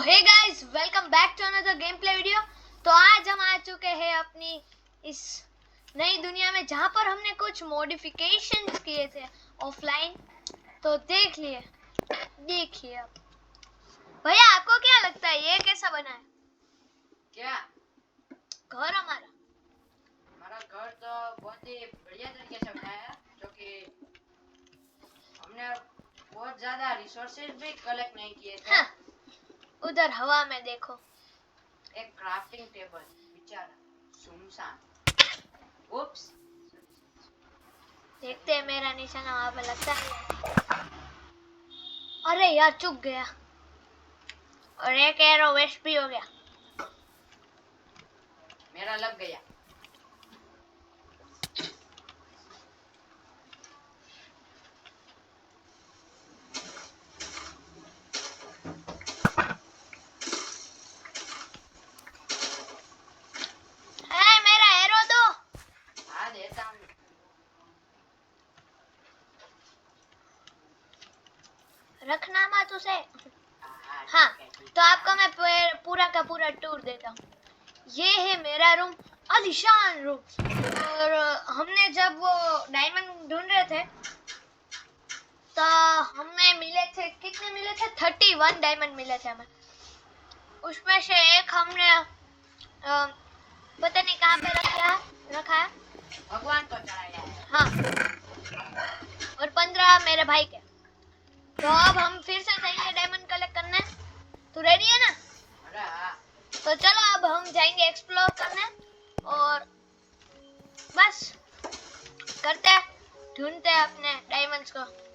Hey guys, welcome back to another gameplay video. तो आज हम आ चुके हैं अपनी इस नई दुनिया में, जहाँ पर हमने कुछ मॉडिफिकेशंस किए थे ऑफलाइन। तो देखिए अब भैया, आपको क्या लगता है ये कैसा बना है? क्या घर हमारा घर तो बहुत ही बढ़िया तरीके से बनाया है, जो कि हमने बहुत ज्यादा रिसोर्सेज भी कलेक्ट नहीं किए थे। हाँ, उधर हवा में देखो, एक क्राफ्टिंग टेबल बेचारा सुनसान। उप्स, देखते हैं मेरा निशाना वहां पे लगता है। अरे यार, चुक गया और एक एरो वेस्ट भी हो गया। मेरा लग गया। मेरा एरो दो। हाँ, देता हूँ। रखना मत उसे। हाँ, तो आपको मैं पूरा का पूरा टूर देता हूँ। ये है मेरा रूम, आलीशान रूम। और हमने जब वो डायमंड ढूंढ रहे थे तो हमें मिले थे, कितने मिले थे? 31 डायमंड मिले थे हमें। उसमें से एक हमने पता नहीं कहाँ पे रखा है। भगवान को चढ़ाया है। हाँ, और 15 मेरे भाई के। तो अब हम फिर से जाएंगे डायमंड कलेक्ट करने। तू रेडी है ना? अरे हाँ। तो चलो अब हम जाएंगे एक्सप्लोर करने और बस करते हैं, ढूंढते हैं अपने डायमंड्स को।